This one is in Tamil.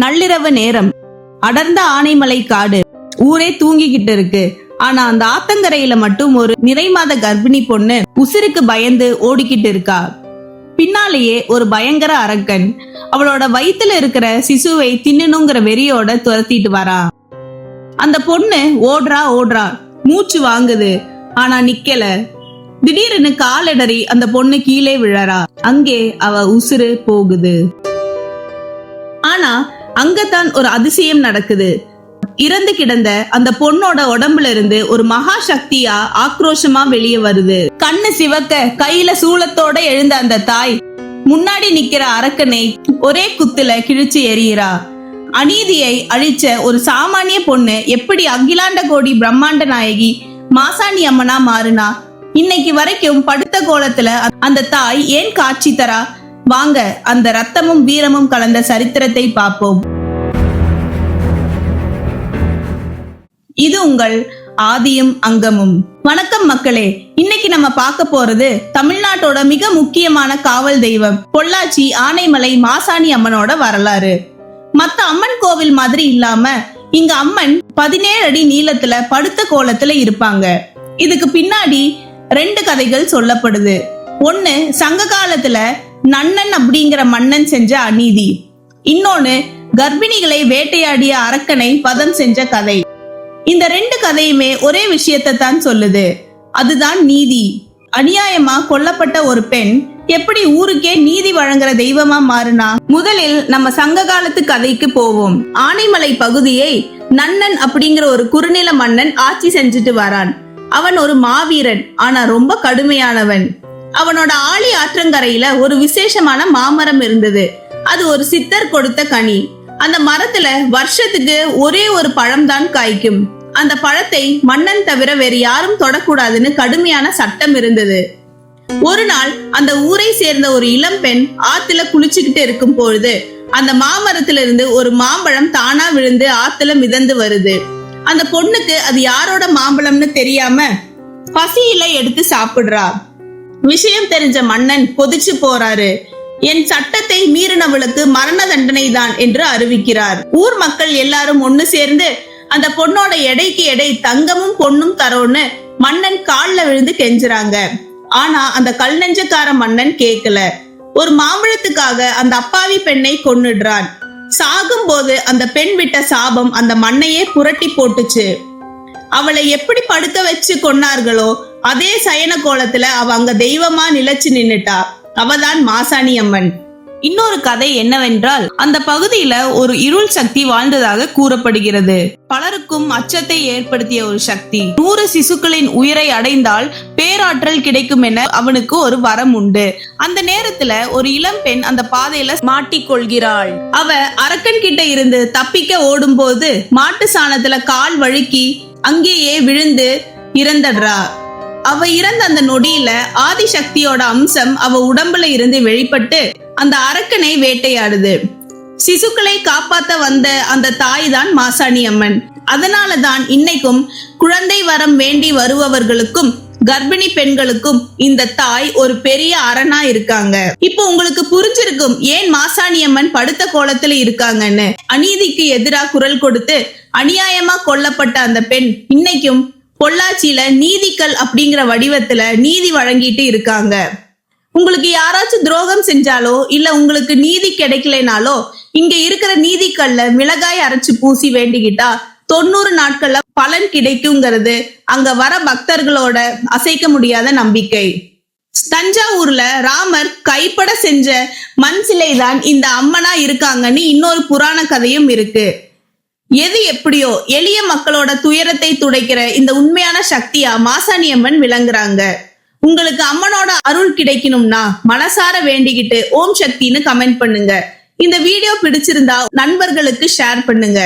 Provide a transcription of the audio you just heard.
நள்ளிரவு நேரம், அடர்ந்த ஆனைமலை காடு, ஊரே தூங்கிக்கிட்டு இருக்கு. ஆனா அந்த ஆத்தங்கரையில மட்டும் ஒரு நிறைமாத கர்ப்பிணி பொண்ணு உசிருக்கு பயந்து ஓடிக்கிட்டு இருக்கா. பின்னாலேயே ஒரு பயங்கர அரக்கன் அவளோட வயித்துல இருக்கிற சிசுவை தின்னணுங்கிற வெறியோட துரத்திட்டு வரா. அந்த பொண்ணு ஓடுறா, மூச்சு வாங்குது, ஆனா நிக்கல. திடீர்னு காலடறி அந்த பொண்ணு கீழே விழறா. அங்கே அவ உசுறு போகுது. ஆனா அங்கதான் ஒரு அதிசயம் நடக்குது. இறந்து கிடந்த அந்த பொண்ணோட உடம்புல இருந்து ஒரு மகா சக்தியா ஆக்ரோஷமா வெளியே வருது. கண்ணு சிவக்க கையில சூலத்தோட எழுந்த அந்த தாய் முன்னாடி நிக்கிற அரக்கனை ஒரே குத்துல கிழிச்சு எறிகிறா. அநீதியை அழிச்ச ஒரு சாமானிய பொண்ணு எப்படி அகிலாண்ட கோடி பிரம்மாண்ட நாயகி மாசாணி அம்மனா மாறுனா? இன்னைக்கு வரைக்கும் படுத்த கோலத்துல அந்த தாய் ஏன் காட்சி தரா? வாங்க அந்த ரத்தமும் வீரமும் கலந்த சரித்திரத்தை பார்ப்போம். இது உங்கள் ஆதியும் அங்கமும். வணக்கம் மக்களே, இன்னைக்கு நம்ம பார்க்க போறது தமிழ்நாட்டோட மிக முக்கியமான காவல் தெய்வம் பொள்ளாச்சி ஆனைமலை மாசாணி அம்மனோட வரலாறு. மத்த அம்மன் கோவில் மாதிரி இல்லாம இங்க அம்மன் 17 அடி நீளத்துல படுத்த கோலத்துல இருப்பாங்க. இதுக்கு பின்னாடி 2 கதைகள் சொல்லப்படுது. ஒண்ணு சங்க காலத்துல நன்னன் அப்படிங்கிற மன்னன் செஞ்ச அநீதி, இன்னொன்னு கர்ப்பிணிகளை வேட்டையாடிய அரக்கனை பதம் செஞ்ச கதை. இந்த 2 கதையுமே ஒரே விஷயத்தை தான் சொல்லுது, அதுதான் நீதி. அநியாயமா கொல்லப்பட்ட ஒரு பெண் எப்படி ஊருக்கே நீதி வழங்குற தெய்வமா மாறுனா? முதலில் நம்ம சங்க காலத்து கதைக்கு போவோம். ஆனைமலை பகுதியை நன்னன் அப்படிங்கிற ஒரு குறுநில மன்னன் ஆட்சி செஞ்சுட்டு வரான். அவன் ஒரு மாவீரன், ஆனா ரொம்ப கடுமையானவன். அவனோட ஆழி ஆற்றங்கரையில ஒரு விசேஷமான மாமரம் இருந்தது. அது ஒரு சித்தர் கொடுத்த கனி. அந்த மரத்துல வருஷத்துக்கு ஒரே ஒரு பழம் தான் காய்க்கும். அந்த பழத்தை மன்னன் தவிர வேறு யாரும் தொடக்கூடாதுன்னு கடுமையான சட்டம் இருந்தது. ஒரு நாள் அந்த ஊரை சேர்ந்த ஒரு இளம் பெண் ஆத்துல குளிச்சுக்கிட்டு இருக்கும் பொழுது அந்த மாமரத்துல இருந்து ஒரு மாம்பழம் தானா விழுந்து ஆத்துல மிதந்து வருது. அந்த பொண்ணுக்கு அது யாரோட மாம்பழம்னு தெரியாம பசியில எடுத்து சாப்பிடுறா. விஷயம் தெரிஞ்ச மன்னன் கொதிச்சு போறாரு. என் சட்டத்தை மீறினவளுக்கு மரண தண்டனை தான் என்று அறிவிக்கிறார். ஊர் மக்கள் எல்லாரும் ஒண்ணு சேர்ந்து அந்த பொண்ணோட எடைக்கு எடை தங்கமும் பொண்ணும் தரோன்னு மன்னன் கால்ல விழுந்து கெஞ்சுறாங்க. ஆனா அந்த கல் நெஞ்சக்கார மன்னன் கேட்கல. ஒரு மாம்பழத்துக்காக அந்த அப்பாவி பெண்ணை கொன்னுடுறான். சாகும் போது அந்த பெண் விட்ட சாபம் அந்த மண்ணையே புரட்டி போட்டுச்சு. அவளை எப்படி படுக்க வச்சு கொன்னார்களோ அதே சயன கோலத்துல அவ அங்க தெய்வமா நிலைச்சு நின்னுட்டா. அவதான் மாசாணி அம்மன். இன்னொரு கதை என்னவென்றால், அந்த பகுதியில ஒரு இருள் சக்தி வாழ்ந்ததாக கூறப்படுகிறது. பலருக்கும் அச்சத்தை ஏற்படுத்திய ஒரு சக்தி. 100 சிசுக்களின் உயிரை அடைந்தால் பேராற்றல் கிடைக்கும் என அவனுக்கு ஒரு வரம் உண்டு. அந்த நேரத்துல ஒரு இளம் பெண் அந்த பாதையில மாட்டிக்கொள்கிறாள். அவ அரக்கன் கிட்ட இருந்து தப்பிக்க ஓடும் போது மாட்டு சாணத்துல கால் வழுக்கி அங்கேயே விழுந்து இறந்துடுறா. அவ இறந்த அந்த நொடியில ஆதிசக்தியோட அம்சம் அவ உடம்புல இருந்து வெளிப்பட்டு அந்த அரக்கனை வேட்டையாடுது. சிசுக்களை காப்பாத்த வந்த அந்த தாய் தான் மாசாணி அம்மன். அதனாலதான் இன்னைக்கும் குழந்தை வரம் வேண்டி வருபவர்களுக்கும் கர்ப்பிணி பெண்களுக்கும் இந்த தாய் ஒரு பெரிய அரணா இருக்காங்க. இப்போ உங்களுக்கு புரிஞ்சிருக்கும் ஏன் மாசாணி அம்மன் படுத்த கோலத்துல இருக்காங்கன்னு. அநீதிக்கு எதிராக குரல் கொடுத்து அநியாயமா கொல்லப்பட்ட அந்த பெண் இன்னைக்கும் பொள்ளாச்சியில நீதிக்கல் அப்படிங்கிற வடிவத்துல நீதி வழங்கிட்டு இருக்காங்க. உங்களுக்கு யாராச்சும் துரோகம் செஞ்சாலோ இல்ல உங்களுக்கு நீதி கிடைக்கலனாலோ இங்க இருக்கிற நீதிக்கல்ல மிளகாய் அரைச்சு பூசி வேண்டிக்கிட்டா 90 நாட்கள்ல பலன் கிடைக்குங்கிறது அங்க வர பக்தர்களோட அசைக்க முடியாத நம்பிக்கை. தஞ்சாவூர்ல ராமர் கைப்பட செஞ்ச மண் சிலைதான் இந்த அம்மனா இருக்காங்கன்னு இன்னொரு புராண கதையும் இருக்கு. எது எப்படியோ எளிய மக்களோட துயரத்தை துடைக்கிற இந்த உண்மையான சக்தியா மாசாணி அம்மன் விளங்குறாங்க. உங்களுக்கு அம்மனோட அருள் கிடைக்கணும்னா மனசார வேண்டிக்கிட்டு ஓம் சக்தின்னு கமெண்ட் பண்ணுங்க. இந்த வீடியோ பிடிச்சிருந்தா நண்பர்களுக்கு ஷேர் பண்ணுங்க.